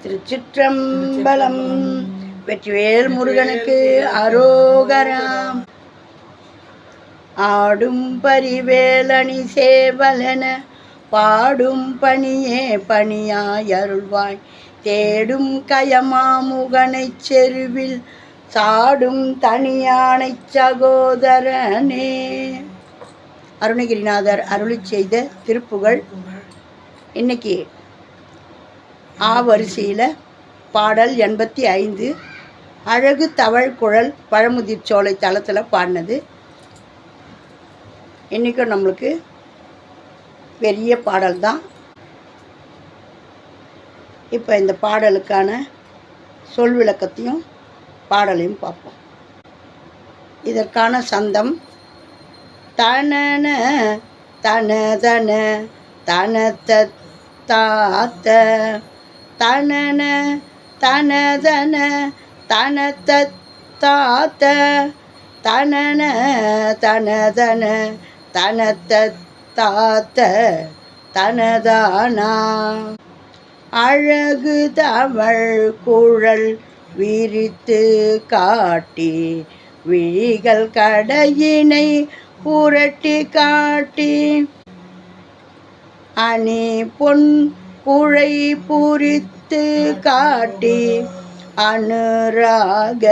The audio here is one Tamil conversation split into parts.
திருச்சிற்றம்பலம். வெற்றிவேல் முருகனுக்கு அரோகராம். ஆடும் பரிவேலணி சேவலென பாடும் பணியே பணியாய் அருள்வாய். தேடும் கயமாமுகனைச் செருவில் சாடும் தனியானை சகோதரனே. அருணகிரிநாதர் அருளி செய்த திருப்புகழ். இன்னைக்கு வரிசையில் பாடல் 85 அழகு தவழ் குழல் பழமுதிர் சோலை தளத்தில் பாடினது. இன்றைக்கும் நம்மளுக்கு பெரிய பாடல் தான். இப்போ இந்த பாடலுக்கான சொல் விளக்கத்தையும் பாடலையும் பார்ப்போம். இதற்கான சந்தம் தனன தன தன தனத்த தாத்த தனன தனதன தனத்த தாத்த தனன தனதன தனத்த தாத்த தனதானா. அழகு தவழ் குழல் விரித்து காட்டி விழிகள் கடையினை புரட்டி காட்டி அணி பொன் குழை பூரித்து காட்டி அனுராக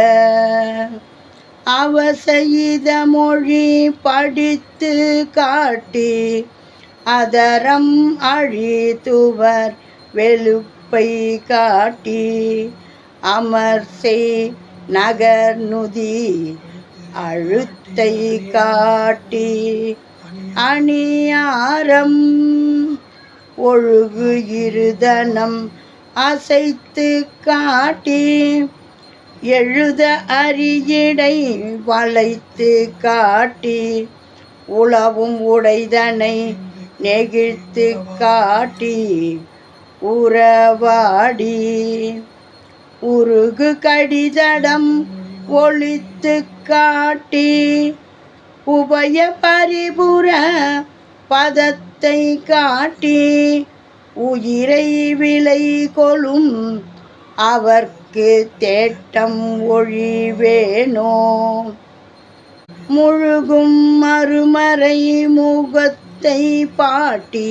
அவசயித மொழி படித்து காட்டி அதரம் அழித்துவர் வெளுப்பை காட்டி அமர்சை நகர் நுதி அழுத்தை காட்டி அணியாரம் ஒழுகு இருதனம் அசைத்து காட்டி எழுத அரியடை வளைத்து காட்டி உளவும் உடைதனை நெகிழ்த்து காட்டி உறவாடி உருகு கடிதடம் ஒளித்து காட்டி உபய பரிபுர பதத்தை காட்டி உயிரை விலை கொளும் அவர்க்கு தேட்டம் ஒழிவேனோ. முழுகும் மறுமறை முகத்தை பாட்டி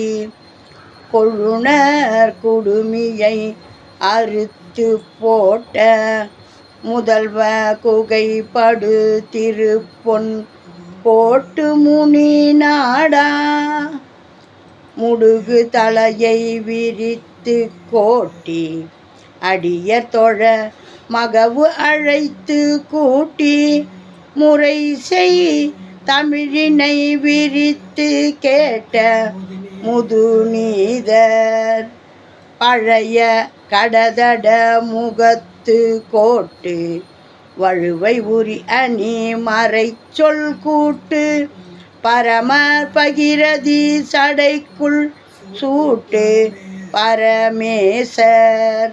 கொழுனர் குடுமியை அறுத்து போட்ட முதல்வ குகைப்படு திருப்பொன் கோட்டு முனி நாடா. முடுகு தலையை விரித்து கோட்டி அடியர் தொழ மகவு அழைத்து கூட்டி முறை செய் தமிழினை விரித்து கேட்ட முதுநீதர் பழைய கடதட முகத்து கோட்டு வழுவை உரி அணி மறை சொல் கூட்டு பரமர் பகிரதி சடைக்குள் சூட்டு பரமேசர்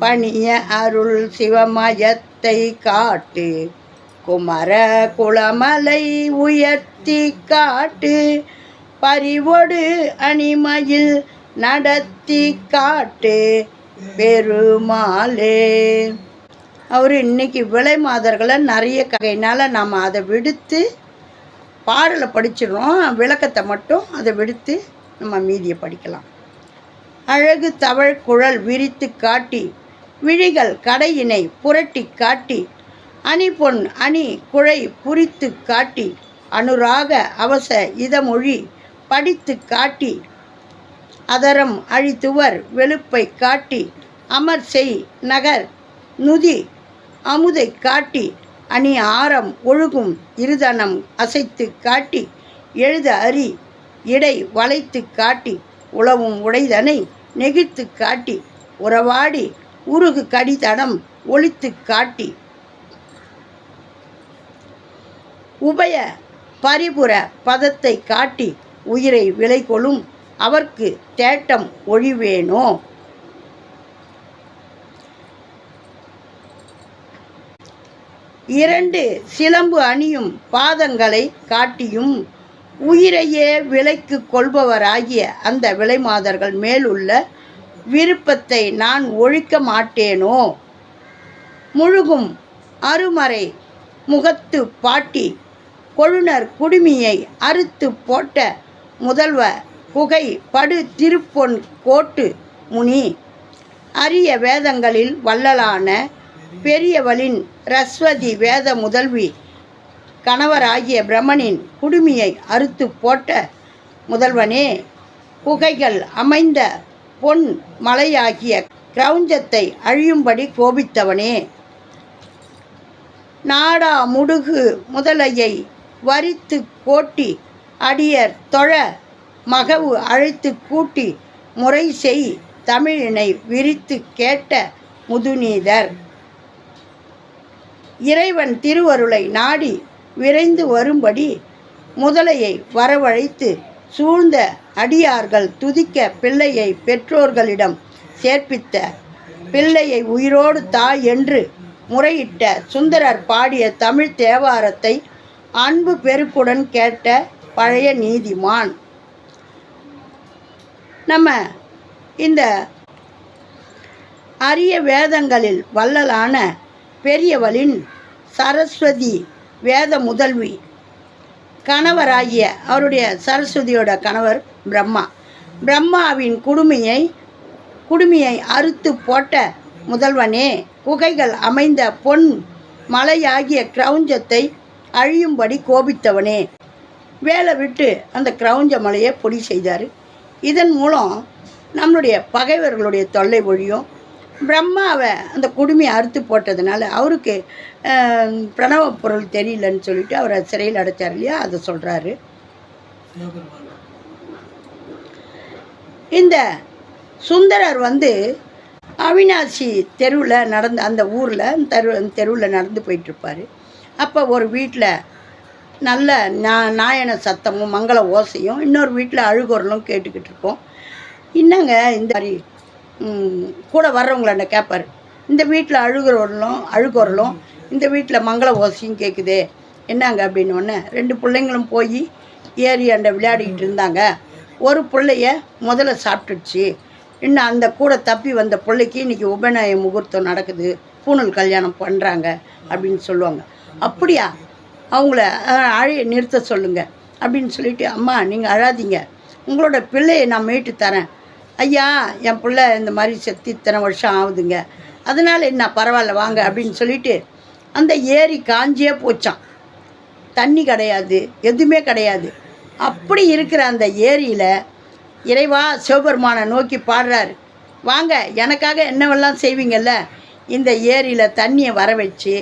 பணிய அருள் சிவமயத்தை காட்டு குமர குளமலை உயர்த்தி காட்டு பரிவொடு அணிமயில் நடத்தி காட்டு பெருமாளே. அவர் இன்னைக்கு விலை மாதர்களை நிறைய கையினால் நாம் அதை விடுத்து பாடலை படிச்சிடுறோம். விளக்கத்தை மட்டும் அதை விடுத்து நம்ம மீதியை படிக்கலாம். அழகு தவழ் குழல் விரித்து காட்டி விழிகள் கடையினை புரட்டி காட்டி அணி பொன் அணி குழை புரித்து காட்டி அனுராக அவச இதமொழி படித்து காட்டி அதரம் அழித்துவர் வெளுப்பை காட்டி அமர் செய் நகர் நுதி அமுதை காட்டி அணி ஆரம் ஒழுகும் இருதனம் அசைத்து காட்டி எழுத அரி இடை வளைத்து காட்டி உளவும் உடைதனை நெகிழ்த்து காட்டி உறவாடி உருகு கடிதடம் ஒளித்து காட்டி உபய பரிபுர பதத்தை காட்டி உயிரை விலை கொளும் அவர்க்கு தேட்டம் ஒழிவேனோ. இரண்டு சிலம்பு அணியும் பாதங்களை காட்டியும் உயிரையே விலைக்கு கொள்பவராகிய அந்த விலைமாதர்கள் மேலுள்ள விருப்பத்தை நான் ஒழிக்க மாட்டேனோ. முழுகும் அருமறை முகத்து பாட்டி கொழுனர் குடுமியை அறுத்து போட்ட முதல்வ குகை படு திருப்பொன் கோட்டு முனி அரிய வேதங்களில் வள்ளலான பெரியவளின் ரஸ்வதி வேத முதல்வி கணவராகிய பிரம்மனின் குடுமியை அறுத்து போட்ட முதல்வனே, குகைகள் அமைந்த பொன் மலையாகிய கிரௌஞ்சத்தை அழியும்படி கோபித்தவனே, நாடா முடுகு முதலையை வரித்து கோட்டி அடியர் தொழ மகவு அழைத்து கூட்டி முறை செய் தமிழினை விரித்து கேட்ட முதுநீதர், இறைவன் திருவருளை நாடி விரைந்து வரும்படி முதலையை வரவழைத்து சூழ்ந்த அடியார்கள் துதிக்க பிள்ளையை பெற்றோர்களிடம் சேர்ப்பித்த, பிள்ளையை உயிரோடு தாய் என்று முறையிட்ட சுந்தரர் பாடிய தமிழ் தேவாரத்தை அன்பு பெருக்குடன் கேட்ட பழைய நீதிமான். நம்ம இந்த அரிய வேதங்களில் வள்ளலான பெரியவளின் சரஸ்வதி வேத முதல்வி கணவராகிய அவருடைய சரஸ்வதியோட கணவர் பிரம்மாவின் குடுமியை அறுத்து போட்ட முதல்வனே, குகைகள் அமைந்த பொன் மலையாகிய கிரௌஞ்சத்தை அழியும்படி கோபித்தவனே. வேலை விட்டு அந்த கிரௌஞ்ச மலையை பொடி செய்தார். இதன் மூலம் நம்மளுடைய பகைவர்களுடைய தொல்லை ஒழியும். பிரம்மாவை அந்த குடுமையை அறுத்து போட்டதுனால அவருக்கு பிரணவ பொருள் தெரியலன்னு சொல்லிட்டு அவரை சிறையில் அடைச்சார் இல்லையா, அதை சொல்கிறாரு. இந்த சுந்தரர் அவினாசி தெருவில் நடந்து அந்த ஊரில் தெருவில் நடந்து போயிட்டுருப்பார். அப்போ ஒரு வீட்டில் நல்ல நாயன சத்தமும் மங்கள ஓசையும், இன்னொரு வீட்டில் அழுகுரலும் கேட்டுக்கிட்டு இருக்கோம். என்னங்க இந்த மாதிரி கூட வர்றவங்களாண்ட கேட்பார், இந்த வீட்டில் அழுகுரலும் இந்த வீட்டில் மங்கள ஓசையும் கேட்குதே என்னங்க அப்படின்னோடனே, 2 பிள்ளைங்களும் போய் ஏரி அண்டை விளையாடிக்கிட்டு இருந்தாங்க. ஒரு பிள்ளைய முதல்ல சாப்பிட்டுடுச்சு. இன்னும் அந்த கூட தப்பி வந்த பிள்ளைக்கு இன்றைக்கி உபநய முகூர்த்தம் நடக்குது, பூணல் கல்யாணம் பண்ணுறாங்க அப்படின்னு சொல்லுவாங்க. அப்படியா, அவங்கள நிறுத்த சொல்லுங்கள் அப்படின்னு சொல்லிட்டு, அம்மா நீங்கள் அழாதீங்க, உங்களோட பிள்ளையை நான் மீட்டு தரேன். ஐயா, என் பிள்ளை இந்த மாதிரி செத்து இத்தனை வருஷம் ஆகுதுங்க, அதனால் என்ன பரவாயில்ல வாங்க அப்படின்னு சொல்லிட்டு அந்த ஏரி காஞ்சியே போச்சான். தண்ணி கிடையாது, எதுவுமே கிடையாது. அப்படி இருக்கிற அந்த ஏரியில் இறைவா சிவபெருமானை நோக்கி பாடுறாரு, வாங்க எனக்காக என்னவெல்லாம் செய்வீங்கள்ல, இந்த ஏரியில் தண்ணியை வர வச்சு,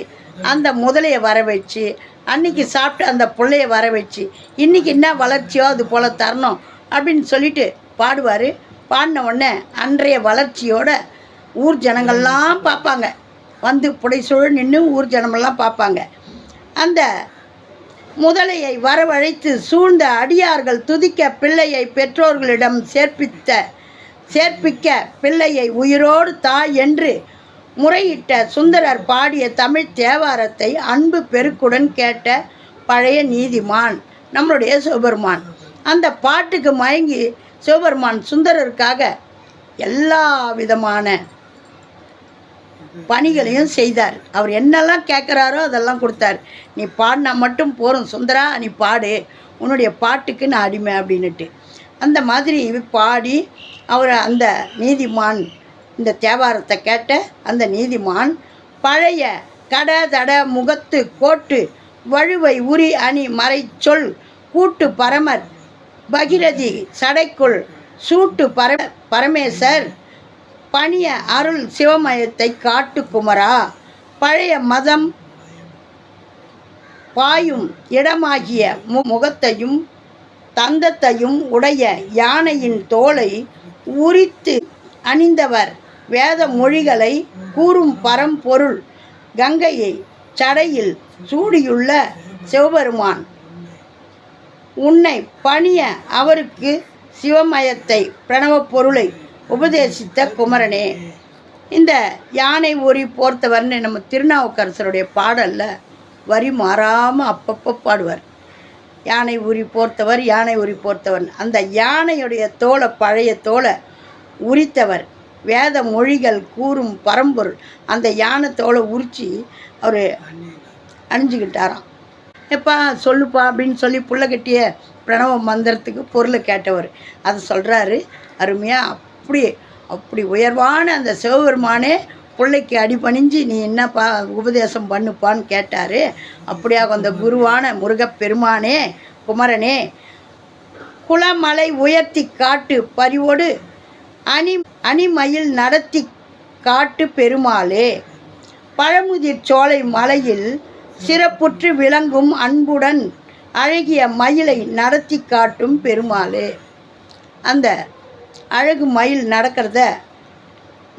அந்த முதலையை வர வச்சு, அன்றைக்கி சாப்பிட்டு அந்த பிள்ளைய வர வச்சு, இன்றைக்கி என்ன வளர்ச்சியோ அது போல் தரணும் அப்படின்னு சொல்லிட்டு பாடுவார். பாடின உடனே அன்றைய வளர்ச்சியோட ஊர் ஜனங்கள்லாம் பார்ப்பாங்க, புடைசூழல் நின்று ஊர் ஜனமெல்லாம் பார்ப்பாங்க. அந்த முதலையை வரவழைத்து சூழ்ந்த அடியார்கள் துதிக்க பிள்ளையை பெற்றோர்களிடம் சேர்ப்பிக்க பிள்ளையை உயிரோடு தாய் என்று முறையிட்ட சுந்தரர் பாடிய தமிழ் தேவாரத்தை அன்பு பெருக்குடன் கேட்ட பழைய நீதிமான் நம்மளுடைய சிவபெருமான். அந்த பாட்டுக்கு மயங்கி சிவபெருமான் சுந்தரருக்காக எல்லா விதமான பணிகளையும் செய்தார். அவர் என்னெல்லாம் கேட்குறாரோ அதெல்லாம் கொடுத்தார். நீ பாடினா மட்டும் போதும் சுந்தரா, நீ பாடு, உன்னுடைய பாட்டுக்கு நான் அடிமை அப்படின்னுட்டு. அந்த மாதிரி பாடி அவர் அந்த நீதிமான், இந்த தேவாரத்தை கேட்ட அந்த நீதிமான் பழைய கட தட முகத்து கோட்டு வழுவை உரி அணி மறை சொல் கூட்டு பரமர் பகிரதி சடைக்குள் சூட்டு பரமேசர் பணிய அருள் சிவமயத்தை காட்டு குமரா, பழைய மதம் பாயும் இடமாகிய முகத்தையும் தந்தத்தையும் உடைய யானையின் தோலை உரித்து அணிந்தவர் வேத மொழிகளை கூறும் பரம்பொருள் கங்கையை சடையில் சூடியுள்ள சிவபெருமான், உன்னை பணிய அவருக்கு சிவமயத்தை பிரணவ பொருளை உபதேசித்த குமரனே. இந்த யானை ஊறி போர்த்தவர்னு நம்ம திருநாவுக்கரசருடைய பாடலில் வரி மாறாமல் அப்பப்போ பாடுவார். யானை ஊறி போர்த்தவர், யானை ஊறி போர்த்தவர். அந்த யானையுடைய தோலை, பழைய தோலை உரித்தவர் வேத மொழிகள் கூறும் பரம்பொருள். அந்த யானத்தோலை உரித்து அவர் அணிஞ்சிக்கிட்டாராம். எப்பா சொல்லுப்பா அப்படின்னு சொல்லி புள்ள கட்டிய பிரணவ மந்திரத்துக்கு பொருளை கேட்டவர் அதை சொல்கிறாரு அருமையாக. அப்படி உயர்வான அந்த சிவபெருமானே பிள்ளைக்கு அடிபணிஞ்சு நீ என்னப்பா உபதேசம் பண்ணுப்பான்னு கேட்டார். அப்படியாக அந்த குருவான முருகப்பெருமானே, குமரனே, குளமலை உயர்த்தி காட்டு பரிவோடு அணிமயில் நடத்தி காட்டு பெருமாளே, பழமுதிர் சோலை மலையில் சிறப்புற்று விளங்கும் அன்புடன் அழகிய மயிலை நடத்தி காட்டும் பெருமாளே. அந்த அழகு மயில் நடக்கிறத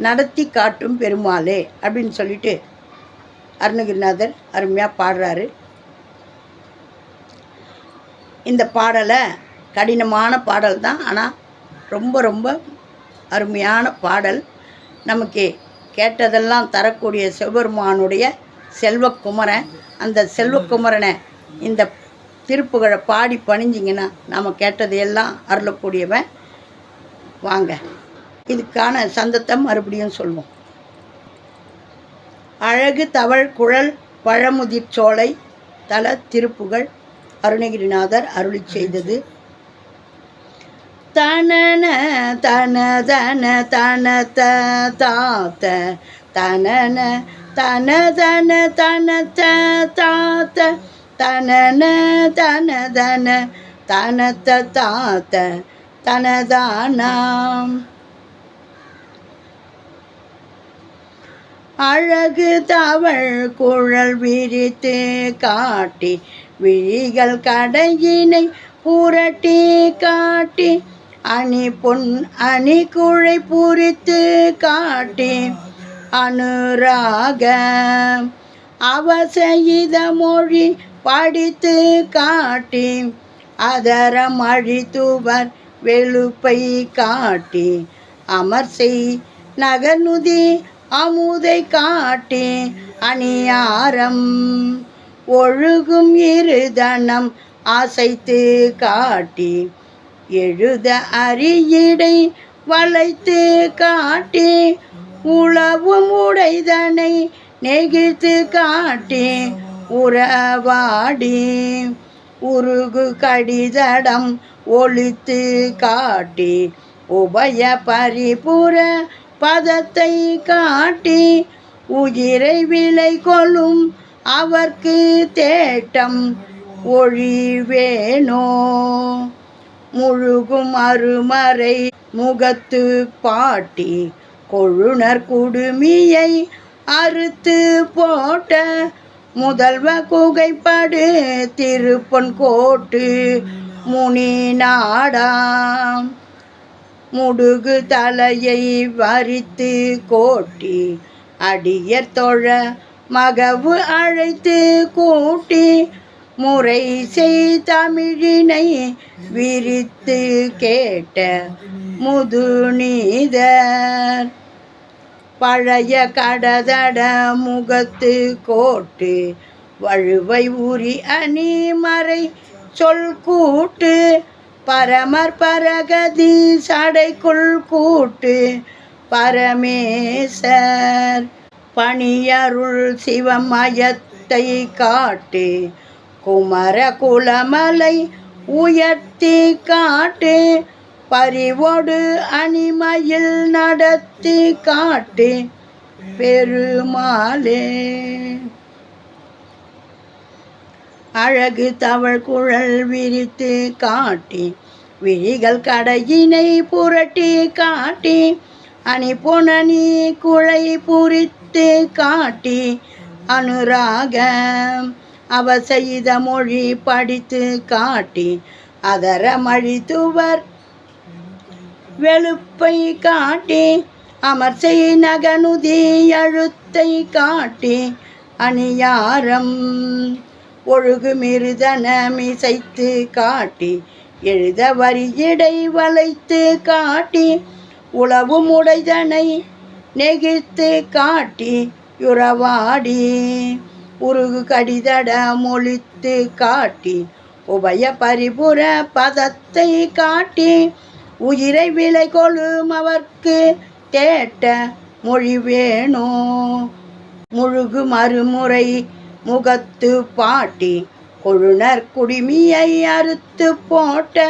நடத்தி காட்டும் பெருமாளே அப்படின்னு சொல்லிட்டு அருணகிரிநாதர் அருமையாக பாடுறாரு. இந்த பாடலை கடினமான பாடல் தான், ஆனால் ரொம்ப ரொம்ப அருமையான பாடல். நமக்கு கேட்டதெல்லாம் தரக்கூடிய சிவபெருமானுடைய செல்வக்குமரன். அந்த செல்வக்குமரனை இந்த திருப்புகழை பாடி பணிஞ்சிங்கன்னா நாம் கேட்டதையெல்லாம் அருளக்கூடியவன். வாங்க இதுக்கான சந்தத்தை மறுபடியும் சொல்வோம். அழகு தவழ் குழல் பழமுதிர் சோலை தல திருப்புகழ் அருணகிரிநாதர் அருளி செய்தது. தனன தன தன தன தாத்த தனன தன தன தன தாத்த தனன தன தன தனத்த தாத்த தனதானாம். அழகு தவழ் குழல் விரித்து காட்டி விழிகள் கடையினை புரட்டி காட்டி அணி குழை பூரித்து காட்டி அனுராக அவசெய்த மொழி படித்து காட்டி அதரம் அழித்துவர் வெளுப்பை காட்டி அமர்செய் நகர்நுதி அமுதை காட்டி அணியாரம் ஒழுகும் இருதனம் அசைத்து காட்டி எழுத அரியடை வளைத்து காட்டி உளவும் உடைதனை நெகிழ்த்து காட்டி உறவாடி உருகு கடிதடம் ஒழித்து காட்டி உபய பரிபுர பதத்தை காட்டி உயிரை விலை கொள்ளும் அவர்க்கு தேட்டம் ஒழிவேனோ முழுகும் அருமறை முகத்து பாட்டி கொழுனர் குடுமியை அறுத்து போட்ட முதல்வ குகைப்படு திருப்பொன் கோட்டு முனி நாடாம் முடுகு தலையை வரித்து கோட்டி அடியர் தொழ மகவு அழைத்து கூட்டி முறை செய் தமிழினை விரித்து கேட்ட முதுநீதர் பழைய கடதட முகத்து கோட்டு வழுவை உரி அணிமறை சொல் கூட்டு பரமர் பரகதி சடைக்குள் கூட்டு பரமேசர் பணியருள் சிவமயத்தை காட்டு குமர குலமலை உயர்த்தி காட்டு பரிவோடு அணிமயில் நடத்தி காட்டு பெருமாளே. அழகு தவழ் குழல் விரித்து காட்டி விழிகள் கடையினை புரட்டி காட்டி அணி குழை பூரித்து காட்டி அனுராகம் அவசெய்த மொழி படித்து காட்டி அதரமழித்துவர் வெளுப்பை காட்டி அமர்செய் நகனுதி அழுத்தை காட்டி அணியாரம் ஒழுகு மிருதனமிசைத்து காட்டி எழுத வரியடை வளைத்து காட்டி உளவும் உடைதனை நெகிழ்த்து காட்டி யுறவாடி உருகு கடிதட மொழித்து காட்டி உபய பரிபுர பதத்தை காட்டி உயிரை விலை கொள்ளும் அவர்க்கு தேட்ட மொழி வேணோ முழுகு மறுமுறை முகத்து பாட்டி கொழுனர் குடிமியை அறுத்து போட்ட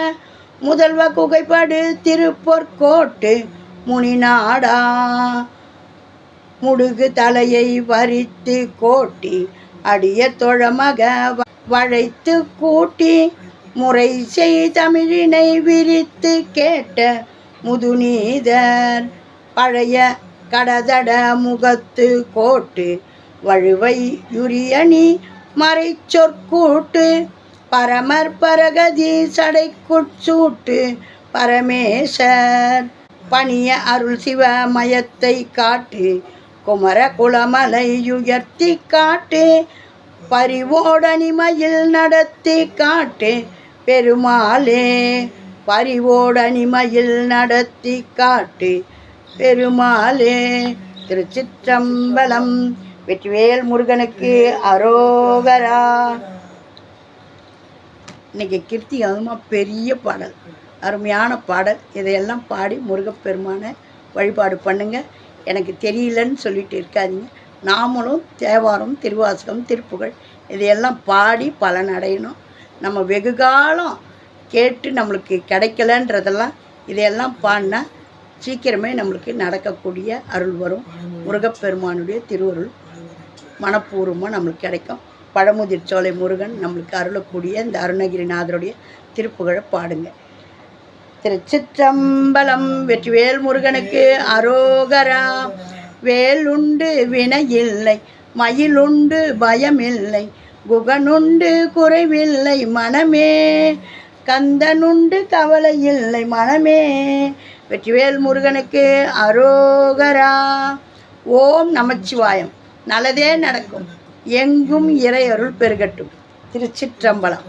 முதல்வ குகைப்படு திருப்பொற்கோட்டு முனிநாடா முடுகு தலையை வரித்து கோட்டி அடிய தொழமக வளைத்து கூட்டி முறை செய் தமிழினை விரித்து கேட்ட முதுநீதர் பழைய கடதட முகத்து கோட்டு வழுவை யுரியணி மறை சொற்கூட்டு பரமர் பரகதி சடைக்குட்சூட்டு பரமேசர் பணிய அருள் சிவ மயத்தை காட்டு குமர குளமலையுயர்த்தி காட்டு பரிவோடனிமையில் நடத்தி காட்டு பெருமாளே பரிவோடனிமையில் நடத்தி காட்டு பெருமாளே. திருச்சிற்றம்பலம். வெற்றிவேல் முருகனுக்கு அரோகரா. இன்னைக்கு கிருத்திகமாக பெரிய பாடல், அருமையான பாடல். இதையெல்லாம் பாடி முருகப்பெருமானை வழிபாடு பண்ணுங்க. எனக்கு தெரியலன்னு சொல்லிட்டு இருக்காதீங்க. நாமளும் தேவாரம், திருவாசகம், திருப்புகழ் இதையெல்லாம் பாடி பலன் அடையணும். நம்ம வெகு காலம் கேட்டு நம்மளுக்கு கிடைக்கலன்றதெல்லாம் இதையெல்லாம் பாடினா சீக்கிரமே நம்மளுக்கு நடக்கக்கூடிய அருள் வரும். முருகப்பெருமானுடைய திருவருள் மனப்பூர்வமாக நம்மளுக்கு கிடைக்கும். பழமுதிர் சோலை முருகன் நம்மளுக்கு அருளக்கூடிய இந்த அருணகிரிநாதருடைய திருப்புகழை பாடுங்க. திருச்சிற்றம்பலம். வெற்றிவேல் முருகனுக்கு அரோகரா. வேலுண்டு வினையில்லை, மயிலுண்டு பயமில்லை, குகனுண்டு குறைவில்லை மனமே, கந்தனுண்டு கவலை இல்லை மனமே. வெற்றிவேல் முருகனுக்கு அரோகரா. ஓம் நமச்சிவாயம். நல்லதே நடக்கும். எங்கும் இறை அருள் பெருகட்டும். திருச்சிற்றம்பலம்.